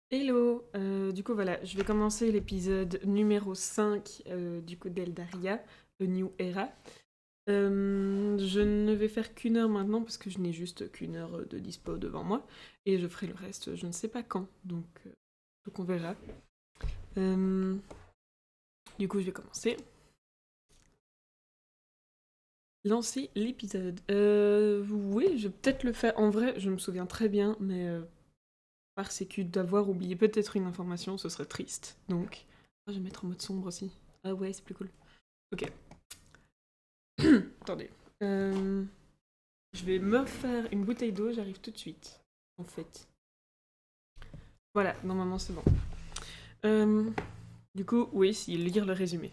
Hello, du coup voilà, je vais commencer l'épisode numéro 5 du coup d'Eldaria, A New Era. Je ne vais faire qu'une heure maintenant parce que je n'ai juste qu'une heure de dispo devant moi et je ferai le reste je ne sais pas quand, donc on verra. Euh, du coup je vais commencer. Lancer l'épisode. Oui, je vais peut-être le faire. En vrai, je me souviens très bien, mais par sécu d'avoir oublié peut-être une information, ce serait triste. Donc, je vais mettre en mode sombre aussi. Ah ouais, c'est plus cool. Ok. Attendez. Euh, je vais me faire une bouteille d'eau, j'arrive tout de suite. En fait. Voilà, normalement c'est bon. Euh, du coup, oui, si, lire le résumé.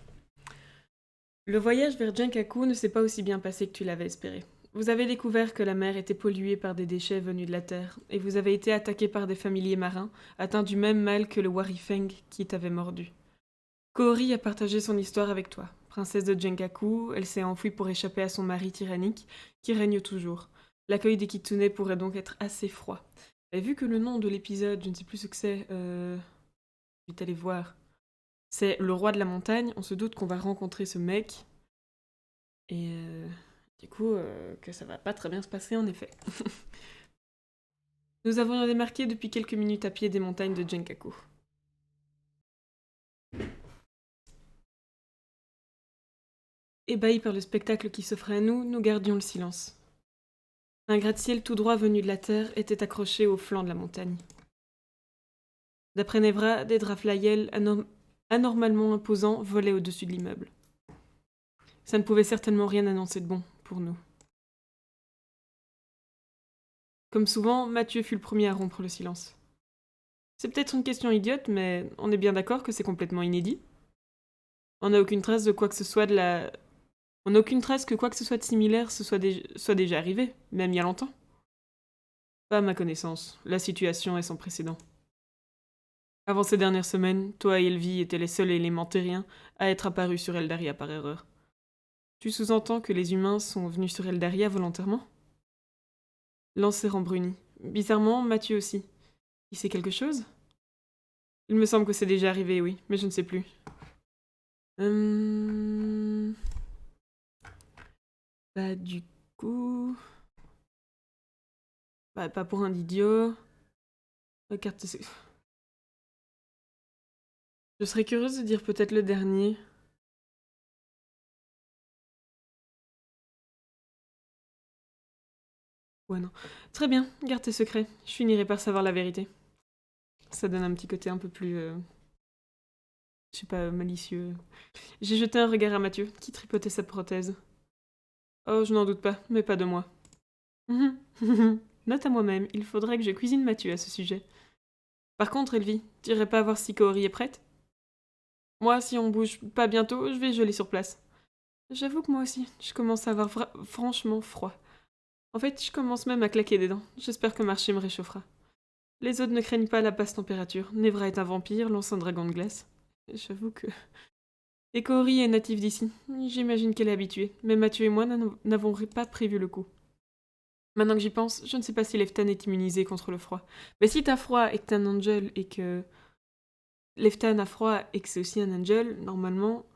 Le voyage vers Jankaku ne s'est pas aussi bien passé que tu l'avais espéré. Vous avez découvert que la mer était polluée par des déchets venus de la Terre, et vous avez été attaqué par des familiers marins, atteints du même mal que le Warifeng qui t'avait mordu. Kaori a partagé son histoire avec toi. Princesse de Jenkaku, elle s'est enfuie pour échapper à son mari tyrannique, qui règne toujours. L'accueil des Kitsune pourrait donc être assez froid. Et vu que le nom de l'épisode, je ne sais plus ce que c'est, je vais aller voir, c'est le roi de la montagne, on se doute qu'on va rencontrer ce mec, et du coup, que ça va pas très bien se passer en effet. Nous avons démarqué depuis quelques minutes à pied des montagnes de Jenkaku. Ébahis par le spectacle qui s'offrait à nous, nous gardions le silence. Un gratte-ciel tout droit venu de la terre était accroché au flanc de la montagne. D'après Nevra, des draflayels anormalement imposants volaient au-dessus de l'immeuble. Ça ne pouvait certainement rien annoncer de bon pour nous. Comme souvent, Mathieu fut le premier à rompre le silence. C'est peut-être une question idiote, mais on est bien d'accord que c'est complètement inédit. On n'a aucune trace de quoi que ce soit de la... On n'a aucune trace que quoi que ce soit de similaire soit déjà arrivé, même il y a longtemps. Pas à ma connaissance, la situation est sans précédent. Avant ces dernières semaines, toi et Elvie étaient les seuls éléments terriens à être apparus sur Eldaria par erreur. Tu sous-entends que les humains sont venus sur Eldaria volontairement? Lance s'est rembruni. Bizarrement, Mathieu aussi. Il sait quelque chose? Il me semble que c'est déjà arrivé, oui, mais je ne sais plus. Hum... Bah du coup... Bah pas pour un idiot... Regarde, je serais curieuse de dire peut-être le dernier. Ouais, non. Très bien, garde tes secrets. Je finirai par savoir la vérité. Ça donne un petit côté un peu plus... je sais pas, malicieux. J'ai jeté un regard à Mathieu, qui tripotait sa prothèse. Oh, je n'en doute pas, mais pas de moi. Note à moi-même, il faudrait que je cuisine Mathieu à ce sujet. Par contre, Elvie, t'irais pas voir si Kaori est prête? Moi, si on bouge pas bientôt, je vais geler sur place. J'avoue que moi aussi, je commence à avoir franchement froid. En fait, je commence même à claquer des dents. J'espère que marcher me réchauffera. Les autres ne craignent pas la basse température. Nevra est un vampire, lance un dragon de glace. J'avoue que... Et Kaori est native d'ici. J'imagine qu'elle est habituée. Mais Mathieu et moi n'avons pas prévu le coup. Maintenant que j'y pense, je ne sais pas si Leftan est immunisé contre le froid. Mais si t'as froid et que t'es un angel et que Leftan a froid et que c'est aussi un angel, normalement...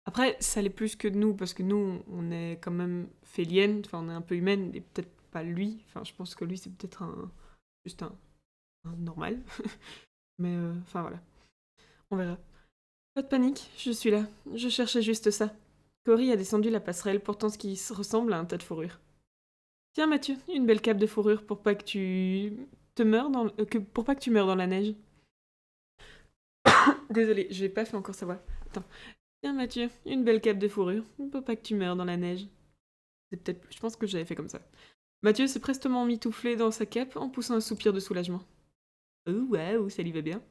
Après, ça l'est plus que nous, parce que nous, on est quand même félienne, enfin on est un peu humaine, et peut-être pas lui. Enfin, je pense que lui, c'est peut-être juste un normal. Mais enfin voilà, on verra. Pas de panique, je suis là. Je cherchais juste ça. Cory a descendu la passerelle portant ce qui ressemble à un tas de fourrure. Tiens Mathieu, une belle cape de fourrure pour pas que tu te meurs pour pas que tu meurs dans la neige. Désolée, j'ai pas fait encore sa voix. Attends. Tiens Mathieu, une belle cape de fourrure pour pas que tu meurs dans la neige. C'est peut-être, je pense que j'avais fait comme ça. Mathieu s'est prestement mitouflé dans sa cape en poussant un soupir de soulagement. Oh waouh, ça lui va bien.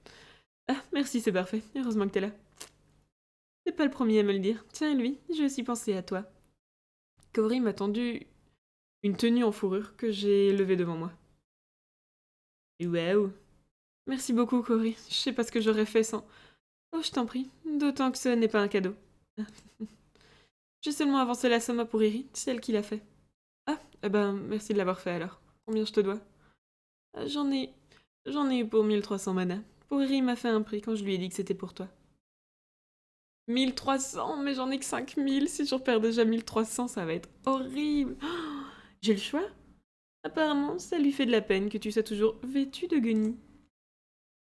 Ah, merci, c'est parfait. Heureusement que t'es là. T'es pas le premier à me le dire. Tiens, lui, j'ai aussi pensé à toi. Cory m'a tendu une tenue en fourrure que j'ai levée devant moi. Waouh. Merci beaucoup, Cory. Je sais pas ce que j'aurais fait sans... Oh, je t'en prie. D'autant que ce n'est pas un cadeau. J'ai seulement avancé la somme pour Iri, c'est elle qui l'a fait. Ah, eh ben, merci de l'avoir fait alors. Combien je te dois? J'en ai J'en ai eu pour 1300 mana. Pourri m'a fait un prix quand je lui ai dit que c'était pour toi. 1300, mais j'en ai que 5000. Si je perds déjà 1300, ça va être horrible. Oh, j'ai le choix? Apparemment, ça lui fait de la peine que tu sois toujours vêtue de guenilles.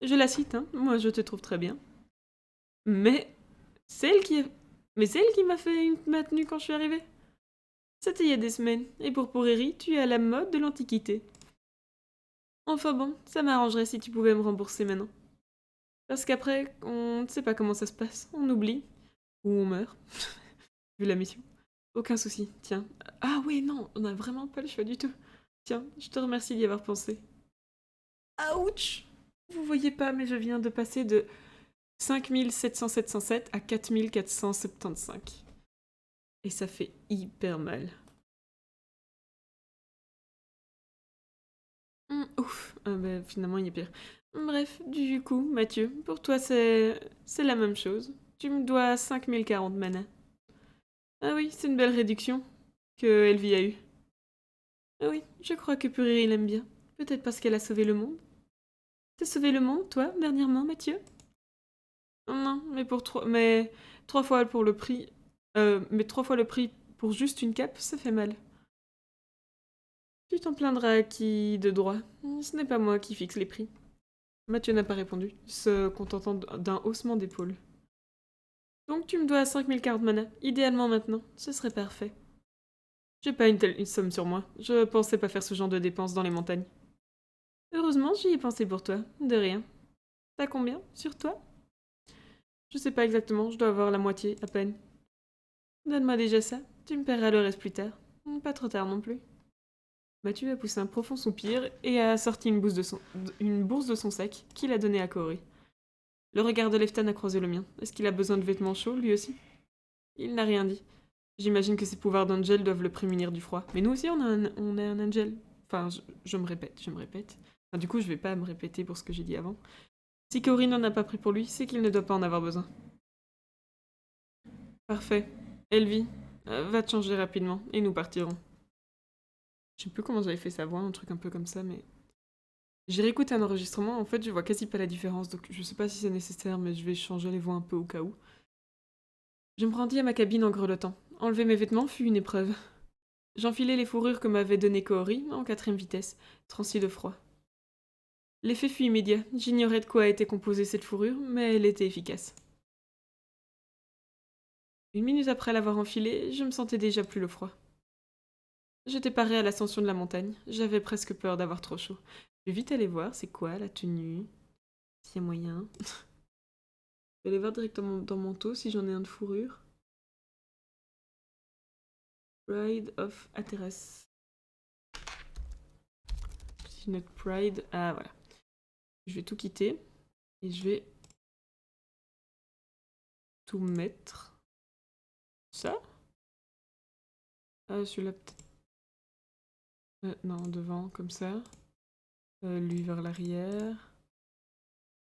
Je la cite, hein. Moi, je te trouve très bien. Mais celle qui a... Mais celle qui m'a fait ma tenue quand je suis arrivée. C'était il y a des semaines. Et pour Poreri, tu es à la mode de l'antiquité. Enfin bon, ça m'arrangerait si tu pouvais me rembourser maintenant. Parce qu'après, on ne sait pas comment ça se passe. On oublie. Ou on meurt. Vu la mission. Aucun souci, tiens. Ah ouais, non, on n'a vraiment pas le choix du tout. Tiens, je te remercie d'y avoir pensé. Ouch! Vous voyez pas, mais je viens de passer de 5707 à 4475. Et ça fait hyper mal. Ouf, ah bah, finalement il est pire. Bref, du coup, Mathieu, pour toi c'est la même chose. Tu me dois 5040 mana. Ah oui, c'est une belle réduction que Elvie a eue. Ah oui, je crois que Puriri l'aime bien. Peut-être parce qu'elle a sauvé le monde. T'as sauvé le monde, toi, dernièrement, Mathieu? Non, mais 3 fois pour le prix. Mais 3 fois le prix pour juste une cape, ça fait mal. Tu t'en plaindras à qui de droit? Ce n'est pas moi qui fixe les prix. Mathieu n'a pas répondu, se contentant d'un haussement d'épaule. Donc tu me dois 5040 mana, idéalement maintenant, ce serait parfait. J'ai pas une somme sur moi, je pensais pas faire ce genre de dépenses dans les montagnes. Heureusement, j'y ai pensé pour toi, de rien. T'as combien, sur toi? Je sais pas exactement, je dois avoir la moitié, à peine. Donne-moi déjà ça, tu me paieras le reste plus tard. Pas trop tard non plus. Mathieu a poussé un profond soupir et a sorti une bourse de son sac qu'il a donnée à Corey. Le regard de Leftan a croisé le mien. Est-ce qu'il a besoin de vêtements chauds, lui aussi? Il n'a rien dit. J'imagine que ses pouvoirs d'angel doivent le prémunir du froid. Mais nous aussi, on a un angel. Enfin, je me répète, je me répète. Enfin, du coup, je vais pas me répéter pour ce que j'ai dit avant. Si Corey n'en a pas pris pour lui, c'est qu'il ne doit pas en avoir besoin. Parfait. Elvie, va te changer rapidement, et nous partirons. Je sais plus comment j'avais fait sa voix, un truc un peu comme ça, mais... J'ai réécouté un enregistrement, en fait, je vois quasi pas la différence, donc je sais pas si c'est nécessaire, mais je vais changer les voix un peu au cas où. Je me rendis à ma cabine en grelottant. Enlever mes vêtements fut une épreuve. J'enfilai les fourrures que m'avait données Kaori en 4ème vitesse, transi de froid. L'effet fut immédiat. J'ignorais de quoi était composée cette fourrure, mais elle était efficace. Une minute après l'avoir enfilée, je me sentais déjà plus le froid. J'étais parée à l'ascension de la montagne. J'avais presque peur d'avoir trop chaud. Je vais vite aller voir c'est quoi la tenue. S'il y a moyen. Je vais aller voir directement dans mon manteau si j'en ai un de fourrure. Pride of Ateras. Petit note Pride. Ah voilà. Je vais tout quitter. Et je vais tout mettre. Ça? Celui-là peut-être. Non, devant, comme ça. Lui vers l'arrière.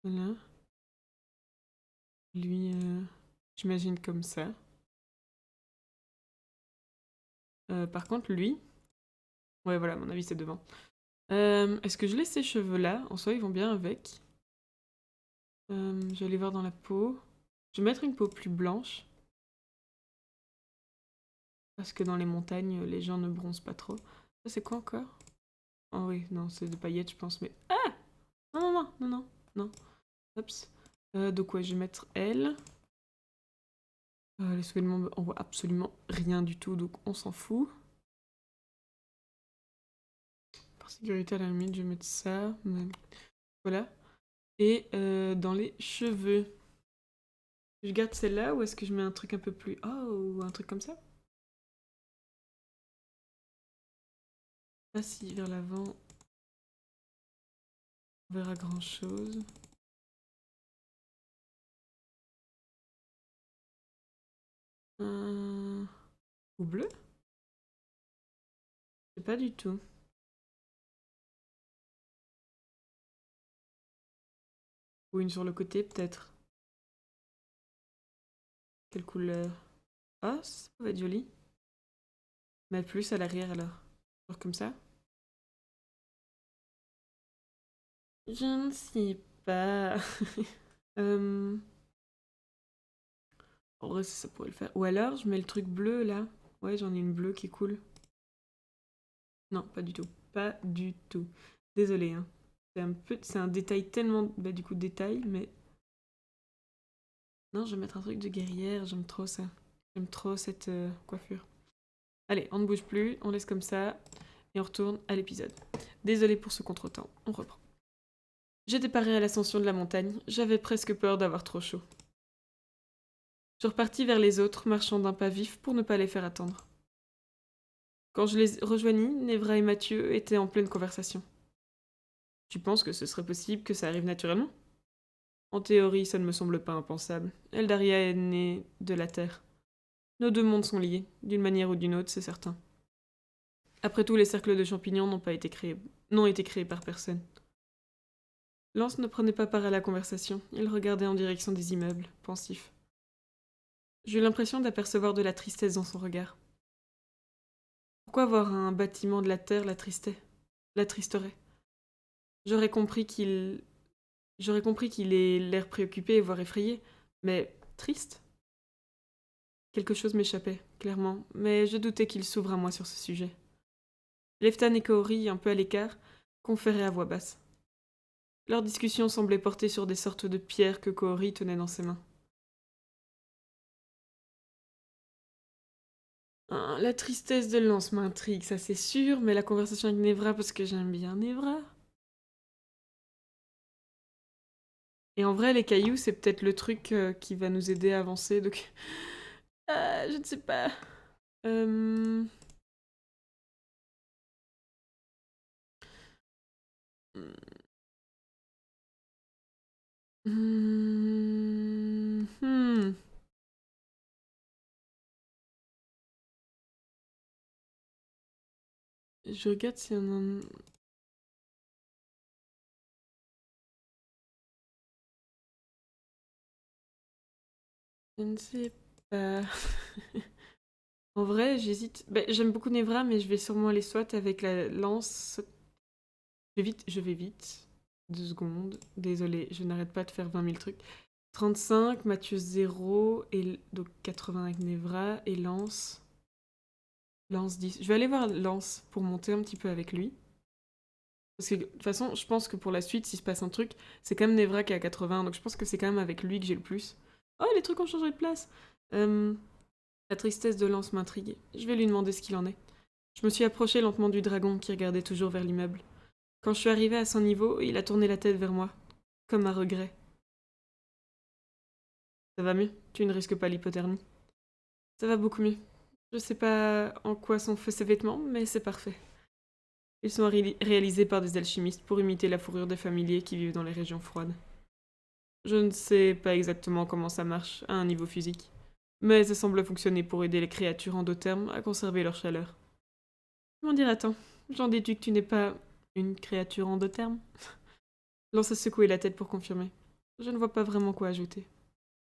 Voilà. Lui, j'imagine comme ça. Par contre, lui... Ouais, voilà, à mon avis, c'est devant. Est-ce que je laisse ces cheveux-là? En soi, ils vont bien avec. Je vais aller voir dans la peau. Je vais mettre une peau plus blanche. Parce que dans les montagnes, les gens ne bronzent pas trop. Ça, c'est quoi encore? Oh oui, non, c'est des paillettes, je pense, mais... Ah! Non, non, non, non, non, non. Oups. Donc ouais, je vais mettre elle. Les souvenirs, on voit absolument rien du tout, donc on s'en fout. Par sécurité, à la limite, je vais mettre ça. Mais... Voilà. Et dans les cheveux. Je garde celle-là ou est-ce que je mets un truc un peu plus... Oh, ou un truc comme ça? Ah si, vers l'avant, on verra grand-chose. Ou bleu? Je sais pas du tout. Ou une sur le côté, peut-être. Quelle couleur? Ah, ça va être joli. Mais plus à l'arrière alors. Genre comme ça. Je ne sais pas. Euh, En vrai, ça pourrait le faire. Ou alors, je mets le truc bleu, là. Ouais, j'en ai une bleue qui est cool. Non, pas du tout. Pas du tout. Désolée, hein. C'est un détail tellement... Bah, du coup, détail, mais... Non, je vais mettre un truc de guerrière, j'aime trop ça. J'aime trop cette coiffure. Allez, on ne bouge plus, on laisse comme ça, et on retourne à l'épisode. Désolée pour ce contretemps, on reprend. J'étais parée à l'ascension de la montagne, j'avais presque peur d'avoir trop chaud. Je repartis vers les autres, marchant d'un pas vif pour ne pas les faire attendre. Quand je les rejoignis, Nevra et Mathieu étaient en pleine conversation. Tu penses que ce serait possible que ça arrive naturellement? En théorie, ça ne me semble pas impensable. Eldaria est née de la Terre. Nos deux mondes sont liés, d'une manière ou d'une autre, c'est certain. Après tout, les cercles de champignons n'ont été créés par personne. Lance ne prenait pas part à la conversation, il regardait en direction des immeubles, pensif. J'eus l'impression d'apercevoir de la tristesse dans son regard. Pourquoi voir un bâtiment de la terre l'attristerait? J'aurais compris qu'il ait l'air préoccupé, voire effrayé, mais triste? Quelque chose m'échappait, clairement, mais je doutais qu'il s'ouvre à moi sur ce sujet. Leftan et Kaori, un peu à l'écart, conféraient à voix basse. Leur discussion semblait porter sur des sortes de pierres que Kaori tenait dans ses mains. Ah, la tristesse de Lance m'intrigue, ça c'est sûr, mais la conversation avec Nevra parce que j'aime bien Nevra. Et en vrai, les cailloux, c'est peut-être le truc qui va nous aider à avancer, donc... Ah, je ne sais pas. Euh... Hmm. Hmm. Je regarde si on en... Je ne sais pas. En vrai, j'hésite. Bah, j'aime beaucoup Nevra, mais je vais sûrement aller soit avec la lance. Je vais vite. 2 secondes. Désolée, je n'arrête pas de faire 20 000 trucs. 35, Mathieu 0, et donc 80 avec Nevra, et Lance. Lance 10. Je vais aller voir Lance pour monter un petit peu avec lui. Parce que de toute façon, je pense que pour la suite, s'il se passe un truc, c'est quand même Nevra qui est à 80, donc je pense que c'est quand même avec lui que j'ai le plus. Oh, les trucs ont changé de place. Euh, la tristesse de Lance m'intrigue. Je vais lui demander ce qu'il en est. Je me suis approché lentement du dragon qui regardait toujours vers l'immeuble. Quand je suis arrivée à son niveau, il a tourné la tête vers moi, comme à regret. Ça va mieux, tu ne risques pas l'hypothermie. Ça va beaucoup mieux. Je sais pas en quoi sont faits ces vêtements, mais c'est parfait. Ils sont réalisés par des alchimistes pour imiter la fourrure des familiers qui vivent dans les régions froides. Je ne sais pas exactement comment ça marche à un niveau physique, mais ça semble fonctionner pour aider les créatures endothermes à conserver leur chaleur. M'en dira-t-on? J'en déduis que tu n'es pas une créature endotherme? Lance a secoué la tête pour confirmer. Je ne vois pas vraiment quoi ajouter.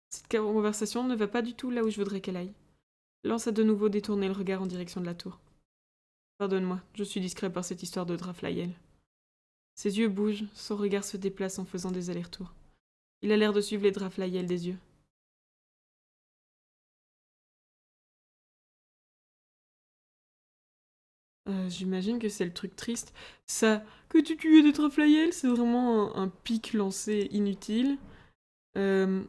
Cette conversation ne va pas du tout là où je voudrais qu'elle aille. Lance a de nouveau détourné le regard en direction de la tour. Pardonne-moi, je suis discret par cette histoire de Draflaïel. Ses yeux bougent, son regard se déplace en faisant des allers-retours. Il a l'air de suivre les Draflaïel des yeux. J'imagine que c'est le truc triste. Ça, que tu tues des Draflaïel, c'est vraiment un pic lancé inutile. Euh,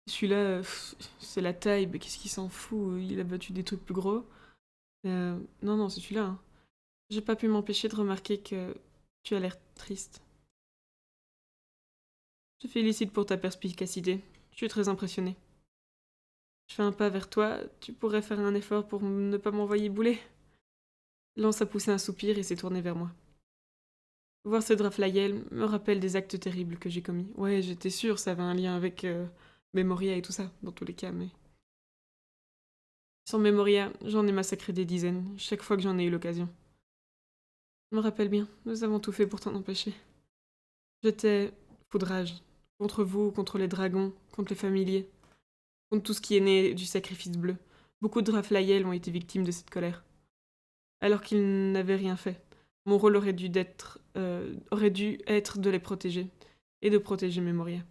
Celui-là, c'est la taille, mais qu'est-ce qu'il s'en fout? Il a battu des trucs plus gros. Non, non, c'est celui-là. Hein. J'ai pas pu m'empêcher de remarquer que tu as l'air triste. Je te félicite pour ta perspicacité. Je suis très impressionnée. Je fais un pas vers toi, tu pourrais faire un effort pour ne pas m'envoyer bouler? Lance a poussé un soupir et s'est tourné vers moi. Voir ce Draflaïel me rappelle des actes terribles que j'ai commis. Ouais, j'étais sûre, ça avait un lien avec Memoria et tout ça, dans tous les cas, mais... Sans Memoria, j'en ai massacré des dizaines, chaque fois que j'en ai eu l'occasion. Je me rappelle bien, nous avons tout fait pour t'en empêcher. J'étais foudrage, contre vous, contre les dragons, contre les familiers, contre tout ce qui est né du sacrifice bleu. Beaucoup de Draflaïel ont été victimes de cette colère. Alors qu'ils n'avaient rien fait. Mon rôle aurait dû être de les protéger, et de protéger Memoria.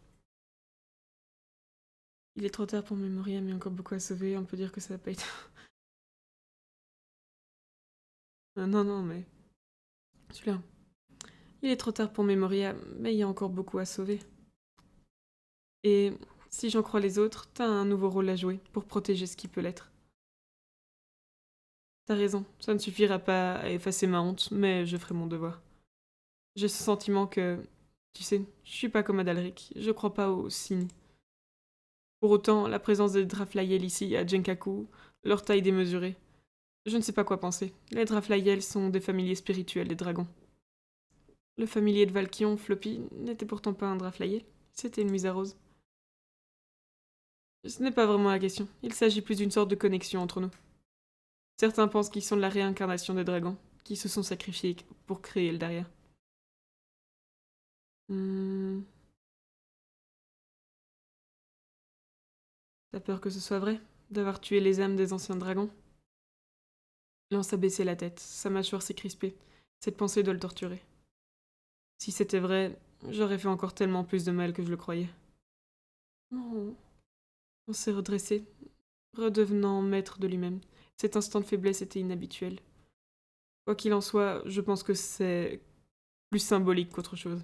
Il est trop tard pour Memoria, mais encore beaucoup à sauver, on peut dire que ça n'a pas été... non, non, mais... Celui-là. Il est trop tard pour Memoria, mais il y a encore beaucoup à sauver. Et si j'en crois les autres, t'as un nouveau rôle à jouer pour protéger ce qui peut l'être. T'as raison, ça ne suffira pas à effacer ma honte, mais je ferai mon devoir. J'ai ce sentiment que... Tu sais, je suis pas comme Adalric, je crois pas aux signes. Pour autant, la présence des Draflaïel ici, à Jenkaku, leur taille démesurée, je ne sais pas quoi penser. Les Draflaïel sont des familiers spirituels des dragons. Le familier de Valkion, Floppy, n'était pourtant pas un Draflaïel, c'était une Misarose. Ce n'est pas vraiment la question, il s'agit plus d'une sorte de connexion entre nous. Certains pensent qu'ils sont la réincarnation des dragons, qui se sont sacrifiés pour créer Eldaria. T'as peur que ce soit vrai? D'avoir tué les âmes des anciens dragons? Lance a baissé la tête, sa mâchoire s'est crispée. Cette pensée doit le torturer. Si c'était vrai, j'aurais fait encore tellement plus de mal que je le croyais. Non. On s'est redressé, redevenant maître de lui-même. Cet instant de faiblesse était inhabituel. Quoi qu'il en soit, je pense que c'est plus symbolique qu'autre chose.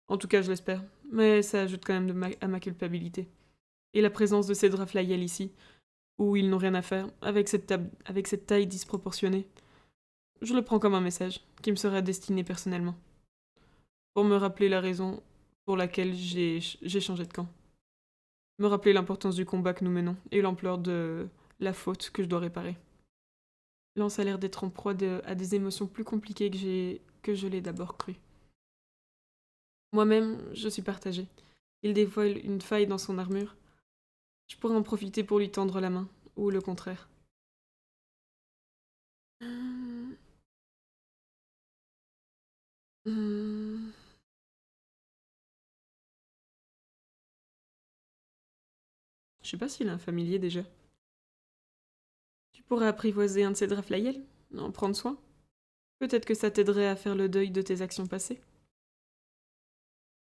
En tout cas, je l'espère. Mais ça ajoute quand même à ma culpabilité. Et la présence de ces Draflaïel ici, où ils n'ont rien à faire, avec cette taille disproportionnée, je le prends comme un message, qui me sera destiné personnellement. Pour me rappeler la raison pour laquelle j'ai changé de camp. Me rappeler l'importance du combat que nous menons, et l'ampleur de la faute que je dois réparer. Lance a l'air d'être en proie à des émotions plus compliquées que je l'ai d'abord cru. Moi-même, je suis partagée. Il dévoile une faille dans son armure. Je pourrais en profiter pour lui tendre la main, ou le contraire. Hum, hum. Je sais pas s'il a un familier déjà. Tu pourrais apprivoiser un de ces Draflaïel, en prendre soin. Peut-être que ça t'aiderait à faire le deuil de tes actions passées.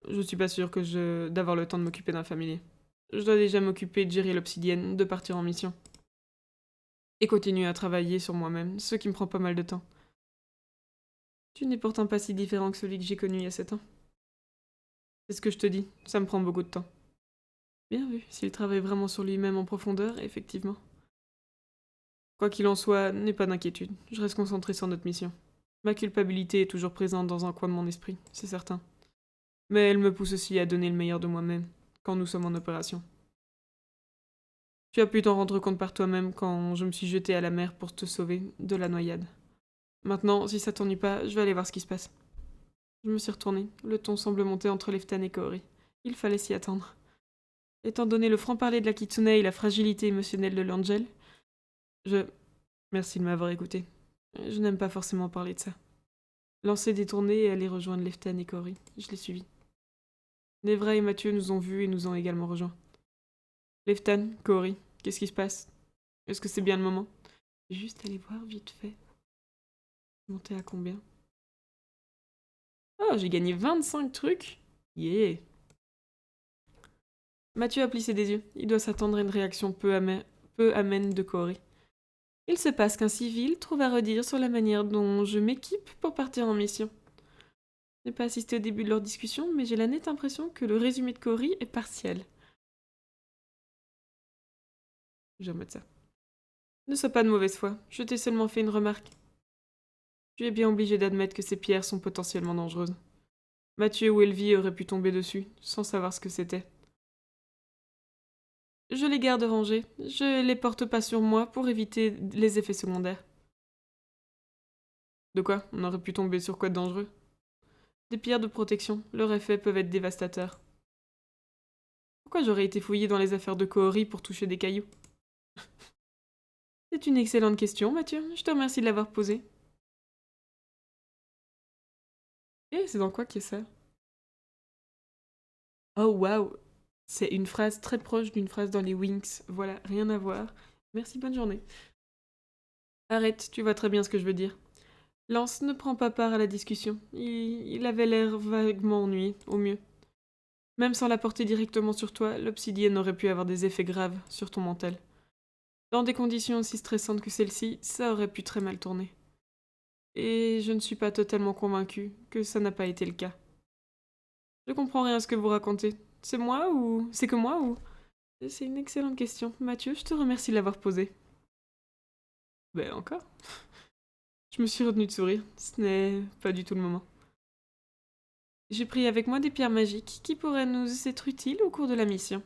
Je suis pas sûre d'avoir le temps de m'occuper d'un familier. Je dois déjà m'occuper de gérer l'obsidienne, de partir en mission. Et continuer à travailler sur moi-même, ce qui me prend pas mal de temps. Tu n'es pourtant pas si différent que celui que j'ai connu il y a 7 ans. C'est ce que je te dis, ça me prend beaucoup de temps. Bien vu, s'il travaille vraiment sur lui-même en profondeur, effectivement. Quoi qu'il en soit, n'aie pas d'inquiétude, je reste concentré sur notre mission. Ma culpabilité est toujours présente dans un coin de mon esprit, c'est certain. Mais elle me pousse aussi à donner le meilleur de moi-même, quand nous sommes en opération. Tu as pu t'en rendre compte par toi-même quand je me suis jeté à la mer pour te sauver de la noyade. Maintenant, si ça t'ennuie pas, je vais aller voir ce qui se passe. Je me suis retournée, le ton semble monter entre Leftan et Kaori. Il fallait s'y attendre. Étant donné le franc-parler de la Kitsune et la fragilité émotionnelle de l'Angel, je... Merci de m'avoir écouté. Je n'aime pas forcément parler de ça. Lancer détourné et aller rejoindre Leftan et Kaori. Je l'ai suivi. Nevra et Mathieu nous ont vus et nous ont également rejoints. Leftan, Kaori, qu'est-ce qui se passe? Est-ce que c'est bien le moment? Juste aller voir vite fait. Monter à combien? Oh, j'ai gagné 25 trucs. Yeah. Mathieu a plissé des yeux. Il doit s'attendre à une réaction peu amène de Kaori. Il se passe qu'un civil trouve à redire sur la manière dont je m'équipe pour partir en mission. Je n'ai pas assisté au début de leur discussion, mais j'ai la nette impression que le résumé de Kaori est partiel. Je remettre ça. Ne sois pas de mauvaise foi, je t'ai seulement fait une remarque. Tu es bien obligé d'admettre que ces pierres sont potentiellement dangereuses. Mathieu ou Elvie auraient pu tomber dessus, sans savoir ce que c'était. Je les garde rangées, je les porte pas sur moi pour éviter les effets secondaires. De quoi? On aurait pu tomber sur quoi de dangereux? Des pierres de protection, leurs effets peuvent être dévastateurs. Pourquoi j'aurais été fouillée dans les affaires de Kaori pour toucher des cailloux? C'est une excellente question, Mathieu, je te remercie de l'avoir posée. Et c'est dans quoi qu'il y a ça? Oh waouh! C'est une phrase très proche d'une phrase dans les Winx. Voilà, rien à voir. Merci, bonne journée. Arrête, tu vois très bien ce que je veux dire. Lance ne prend pas part à la discussion. Il avait l'air vaguement ennuyé, au mieux. Même sans la porter directement sur toi, l'obsidienne aurait pu avoir des effets graves sur ton mental. Dans des conditions aussi stressantes que celle-ci, ça aurait pu très mal tourner. Et je ne suis pas totalement convaincue que ça n'a pas été le cas. Je comprends rien à ce que vous racontez. C'est moi ou... C'est que moi ou... C'est une excellente question. Mathieu, je te remercie de l'avoir posée. Ben encore. Je me suis retenue de sourire. Ce n'est pas du tout le moment. J'ai pris avec moi des pierres magiques qui pourraient nous être utiles au cours de la mission.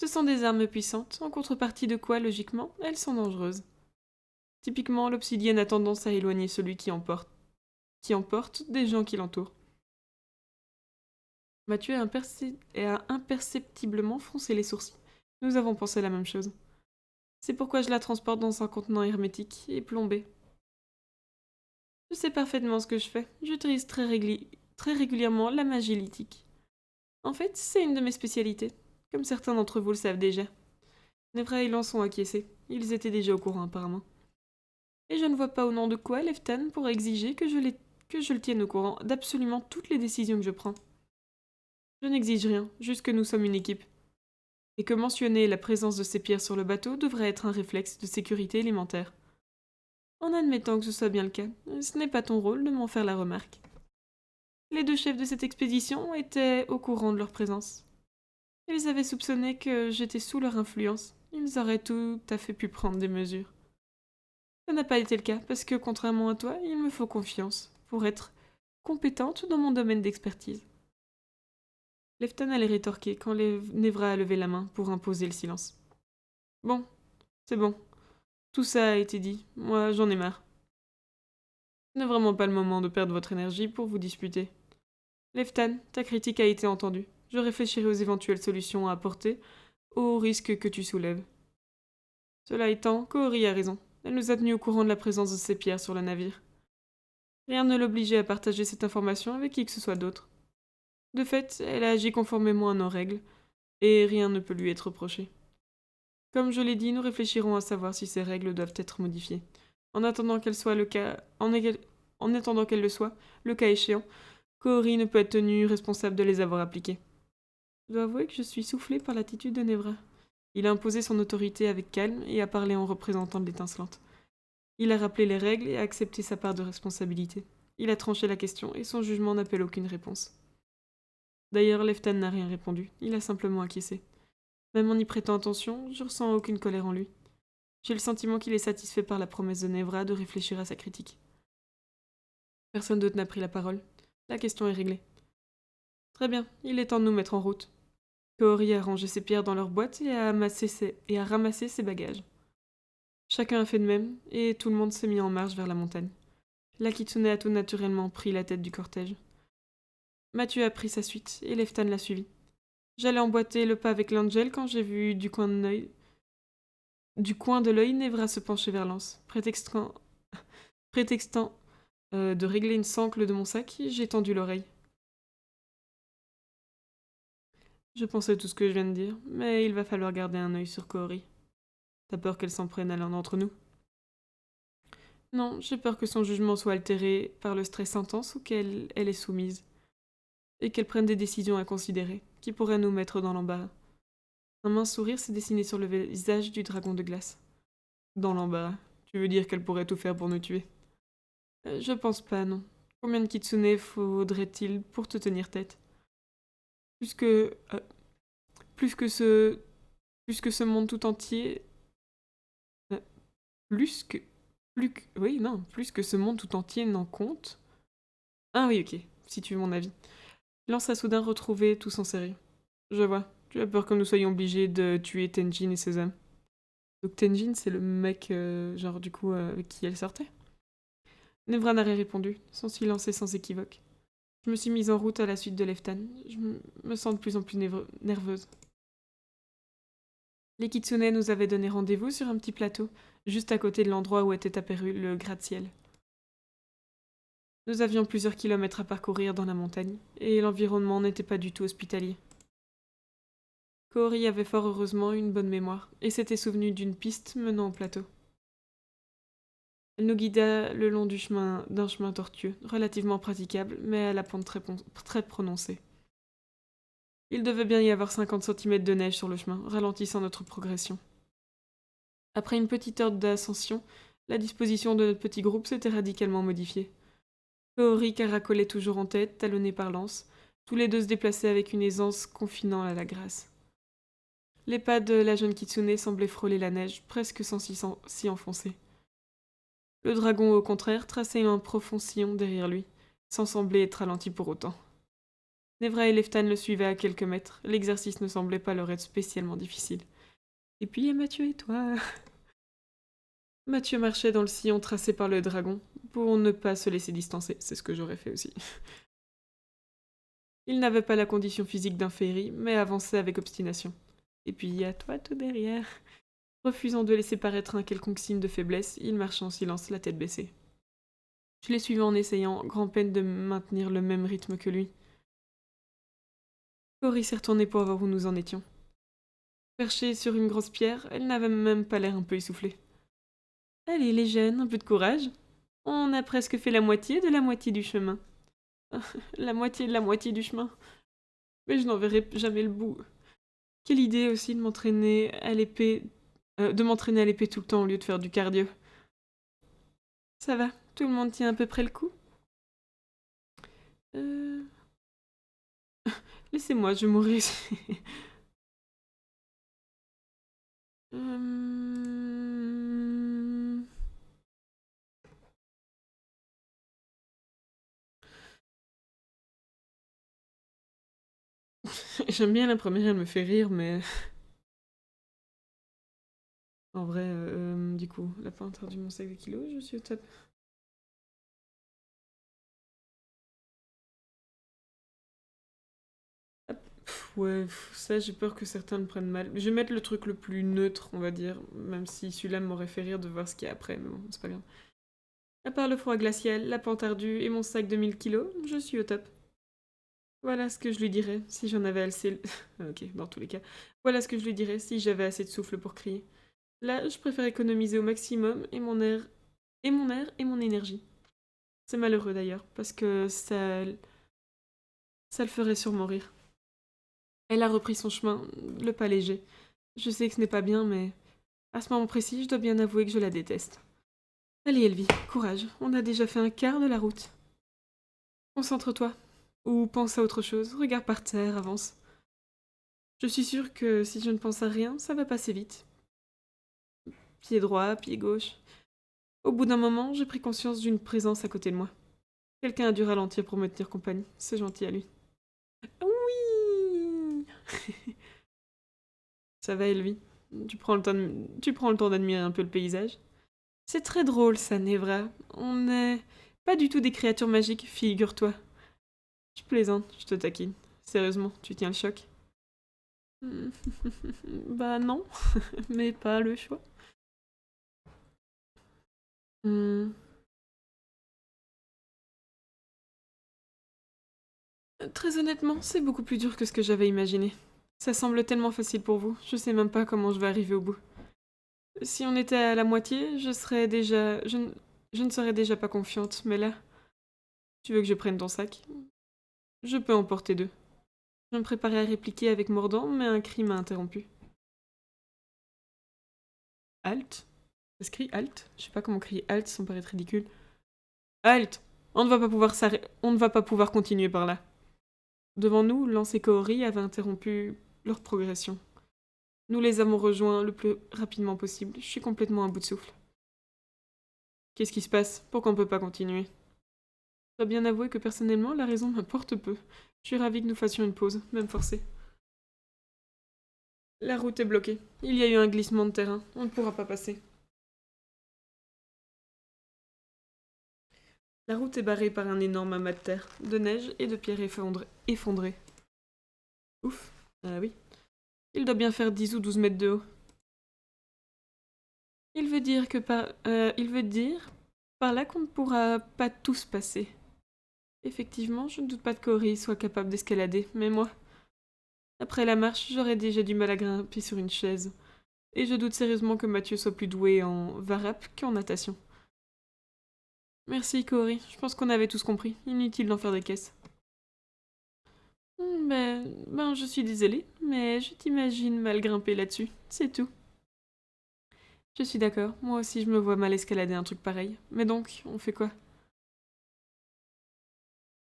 Ce sont des armes puissantes, en contrepartie de quoi, logiquement, elles sont dangereuses. Typiquement, l'obsidienne a tendance à éloigner celui qui emporte des gens qui l'entourent. Mathieu a imperceptiblement froncé les sourcils. Nous avons pensé la même chose. C'est pourquoi je la transporte dans un contenant hermétique et plombé. Je sais parfaitement ce que je fais. J'utilise très régulièrement la magie lithique. En fait, c'est une de mes spécialités, comme certains d'entre vous le savent déjà. Nevra et Lance ont acquiescé. Ils étaient déjà au courant apparemment. Et je ne vois pas au nom de quoi Leftan pourrait exiger que je le tienne au courant d'absolument toutes les décisions que je prends. Je n'exige rien, juste que nous sommes une équipe. Et que mentionner la présence de ces pierres sur le bateau devrait être un réflexe de sécurité élémentaire. En admettant que ce soit bien le cas, ce n'est pas ton rôle de m'en faire la remarque. Les deux chefs de cette expédition étaient au courant de leur présence. Ils avaient soupçonné que j'étais sous leur influence. Ils auraient tout à fait pu prendre des mesures. Ça n'a pas été le cas, parce que, contrairement à toi, il me faut confiance pour être compétente dans mon domaine d'expertise. Lefton allait rétorquer quand Nevra a levé la main pour imposer le silence. Bon, c'est bon. Tout ça a été dit. Moi, j'en ai marre. Ce n'est vraiment pas le moment de perdre votre énergie pour vous disputer. Leftan, ta critique a été entendue. Je réfléchirai aux éventuelles solutions à apporter, aux risques que tu soulèves. Cela étant, Kaori a raison. Elle nous a tenus au courant de la présence de ces pierres sur le navire. Rien ne l'obligeait à partager cette information avec qui que ce soit d'autre. De fait, elle a agi conformément à nos règles, et rien ne peut lui être reproché. Comme je l'ai dit, nous réfléchirons à savoir si ces règles doivent être modifiées. En attendant qu'elle soit le cas, en attendant qu'elle le soit, le cas échéant, Kaori ne peut être tenue responsable de les avoir appliquées. Je dois avouer que je suis soufflée par l'attitude de Nevra. Il a imposé son autorité avec calme et a parlé en représentant de l'étincelante. Il a rappelé les règles et a accepté sa part de responsabilité. Il a tranché la question et son jugement n'appelle aucune réponse. D'ailleurs, Leftan n'a rien répondu, il a simplement acquiescé. Même en y prêtant attention, je ressens aucune colère en lui. J'ai le sentiment qu'il est satisfait par la promesse de Nevra de réfléchir à sa critique. Personne d'autre n'a pris la parole. La question est réglée. Très bien, il est temps de nous mettre en route. Kaori a rangé ses pierres dans leur boîte et a ramassé ses bagages. Chacun a fait de même, et tout le monde s'est mis en marche vers la montagne. La Kitsune a tout naturellement pris la tête du cortège. Mathieu a pris sa suite, et Leftan l'a suivi. J'allais emboîter le pas avec l'Angel quand j'ai vu du coin de l'œil Nevra se pencher vers Lance. Prétextant de régler une sangle de mon sac, j'ai tendu l'oreille. Je pensais tout ce que je viens de dire, mais il va falloir garder un œil sur Kaori. T'as peur qu'elle s'en prenne à l'un d'entre nous? Non, j'ai peur que son jugement soit altéré par le stress intense auquel elle est soumise, et qu'elle prenne des décisions inconsidérées, qui pourraient nous mettre dans l'embarras. Un mince sourire s'est dessiné sur le visage du dragon de glace. Dans l'embarras. Tu veux dire qu'elle pourrait tout faire pour nous tuer? Je pense pas, non. Combien de kitsune faudrait-il pour te tenir tête? Plus que... plus que ce... plus que ce monde tout entier... euh, plus que... Oui, non, plus que ce monde tout entier n'en compte. Ah oui, ok, si tu veux mon avis. Lance a soudain retrouvé tout son sérieux. Je vois, tu as peur que nous soyons obligés de tuer Tenjin et ses hommes. Donc Tenjin, c'est le mec, genre du coup, avec qui elle sortait? Nevra n'a rien répondu, son silence est sans équivoque. Je me suis mise en route à la suite de Leftan. Je me sens de plus en plus nerveuse. Les Kitsune nous avaient donné rendez-vous sur un petit plateau, juste à côté de l'endroit où était apparu le gratte-ciel. Nous avions plusieurs kilomètres à parcourir dans la montagne, et l'environnement n'était pas du tout hospitalier. Kaori avait fort heureusement une bonne mémoire, et s'était souvenu d'une piste menant au plateau. Elle nous guida le long d'un chemin tortueux, relativement praticable, mais à la pente très prononcée. Il devait bien y avoir 50 centimètres de neige sur le chemin, ralentissant notre progression. Après une petite heure d'ascension, la disposition de notre petit groupe s'était radicalement modifiée. Kaori caracolait toujours en tête, talonné par Lance, tous les deux se déplaçaient avec une aisance confinant à la grâce. Les pas de la jeune Kitsune semblaient frôler la neige, presque sans s'y enfoncer. Le dragon, au contraire, traçait un profond sillon derrière lui, sans sembler être ralenti pour autant. Nevra et Leftan le suivaient à quelques mètres, l'exercice ne semblait pas leur être spécialement difficile. Et puis il y a Mathieu et toi. Mathieu marchait dans le sillon tracé par le dragon, pour ne pas se laisser distancer, c'est ce que j'aurais fait aussi. Il n'avait pas la condition physique d'un féerie, mais avançait avec obstination. Et puis il y a toi tout derrière. Refusant de laisser paraître un quelconque signe de faiblesse, il marchait en silence, la tête baissée. Je les suivais en essayant, grand-peine de maintenir le même rythme que lui. Cory s'est retournée pour voir où nous en étions. Perchée sur une grosse pierre, elle n'avait même pas l'air un peu essoufflée. Allez, les jeunes, un peu de courage. On a presque fait la moitié de la moitié du chemin. La moitié de la moitié du chemin. Mais je n'en verrai jamais le bout. Quelle idée aussi de m'entraîner à l'épée tout le temps au lieu de faire du cardio. Ça va, tout le monde tient à peu près le coup. Laissez-moi, je mourrai. J'aime bien la première, elle me fait rire, mais... En vrai, du coup, la peinture du mon sac de kilos, je suis au top. Ouais, ça, j'ai peur que certains le prennent mal. Je vais mettre le truc le plus neutre, on va dire, même si celui-là m'aurait fait rire de voir ce qu'il y a après, mais bon, c'est pas grave. À part le froid glacial, la pente ardue et mon sac de 1000 kilos, je suis au top. Voilà ce que je lui dirais si j'en avais assez... ok, dans tous les cas. Voilà ce que je lui dirais si j'avais assez de souffle pour crier. Là, je préfère économiser au maximum et mon air et mon énergie. C'est malheureux d'ailleurs, parce que ça le ferait sûrement rire. Elle a repris son chemin, le pas léger. Je sais que ce n'est pas bien, mais à ce moment précis, je dois bien avouer que je la déteste. Allez, Elvie, courage, on a déjà fait un quart de la route. Concentre-toi, ou pense à autre chose, regarde par terre, avance. Je suis sûre que si je ne pense à rien, ça va passer vite. Pied droit, pied gauche. Au bout d'un moment, j'ai pris conscience d'une présence à côté de moi. Quelqu'un a dû ralentir pour me tenir compagnie, c'est gentil à lui. Oui. Ça va, Elvie? Tu prends le temps d'admirer un peu le paysage? C'est très drôle, ça, Nevra. On n'est pas du tout des créatures magiques, figure-toi. Je plaisante, je te taquine. Sérieusement, tu tiens le choc? Bah non, mais pas le choix. Hmm. Très honnêtement, c'est beaucoup plus dur que ce que j'avais imaginé. Ça semble tellement facile pour vous, je sais même pas comment je vais arriver au bout. Si on était à la moitié, je ne serais déjà pas confiante, mais là... Tu veux que je prenne ton sac? Je peux en porter deux. Je me préparais à répliquer avec mordant, mais un cri m'a interrompu. Halt? Ça se crie halt? Je sais pas comment crier halt sans paraître ridicule. Halt! On ne va pas pouvoir continuer par là. Devant nous, Lance et Kaori avaient interrompu leur progression. Nous les avons rejoints le plus rapidement possible. Je suis complètement à bout de souffle. Qu'est-ce qui se passe? Pourquoi on peut pas continuer? Je dois bien avouer que personnellement, la raison m'importe peu. Je suis ravie que nous fassions une pause, même forcée. La route est bloquée. Il y a eu un glissement de terrain. On ne pourra pas passer. La route est barrée par un énorme amas de terre, de neige et de pierres effondrées. Ouf. Ah oui. Il doit bien faire 10 ou 12 mètres de haut. Il veut dire par là qu'on ne pourra pas tous passer. Effectivement, je ne doute pas que Cory soit capable d'escalader, mais moi... Après la marche, j'aurais déjà du mal à grimper sur une chaise. Et je doute sérieusement que Mathieu soit plus doué en varap qu'en natation. Merci, Cory. Je pense qu'on avait tous compris. Inutile d'en faire des caisses. Ben, je suis désolée, mais je t'imagine mal grimper là-dessus. C'est tout. Je suis d'accord. Moi aussi, je me vois mal escalader un truc pareil. Mais donc, on fait quoi?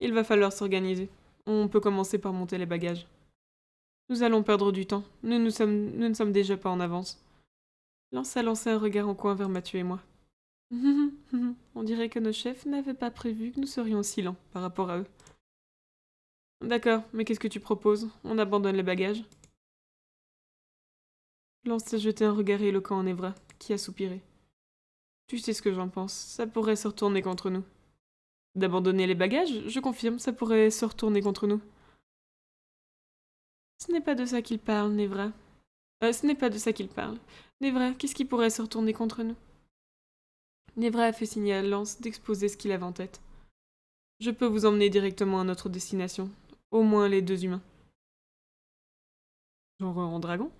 Il va falloir s'organiser. On peut commencer par monter les bagages. Nous allons perdre du temps. Nous ne sommes déjà pas en avance. Lance a lancé un regard en coin vers Mathieu et moi. On dirait que nos chefs n'avaient pas prévu que nous serions si lents par rapport à eux. D'accord, mais qu'est-ce que tu proposes? On abandonne les bagages? Lance a jeté un regard éloquent en Evra, qui a soupiré. Tu sais ce que j'en pense, ça pourrait se retourner contre nous. D'abandonner les bagages? Je confirme, ça pourrait se retourner contre nous. Ce n'est pas de ça qu'il parle, Nevra. Ce n'est pas de ça qu'il parle. Nevra, qu'est-ce qui pourrait se retourner contre nous? Nevra a fait signe à Lance d'exposer ce qu'il avait en tête. Je peux vous emmener directement à notre destination. Au moins les deux humains. Genre en dragon?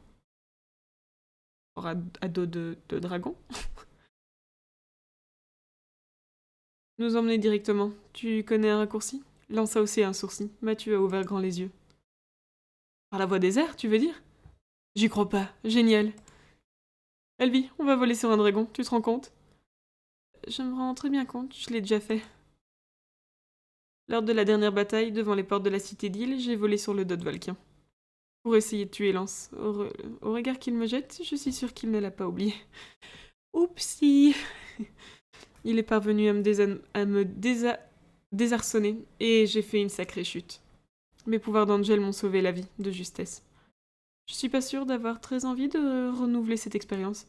Genre à dos de dragon? Nous emmener directement. Tu connais un raccourci? Lance a haussé un sourcil. Mathieu a ouvert grand les yeux. Par la voie des airs, tu veux dire? J'y crois pas. Génial. Elvie, on va voler sur un dragon, tu te rends compte? Je me rends très bien compte, je l'ai déjà fait. Lors de la dernière bataille, devant les portes de la cité d'île, j'ai volé sur le dos de Valkien. Pour essayer de tuer Lance. Au regard qu'il me jette, je suis sûre qu'il ne l'a pas oublié. Oupsie. Il est parvenu à me désarçonner, et j'ai fait une sacrée chute. Mes pouvoirs d'Angel m'ont sauvé la vie, de justesse. Je suis pas sûre d'avoir très envie de renouveler cette expérience.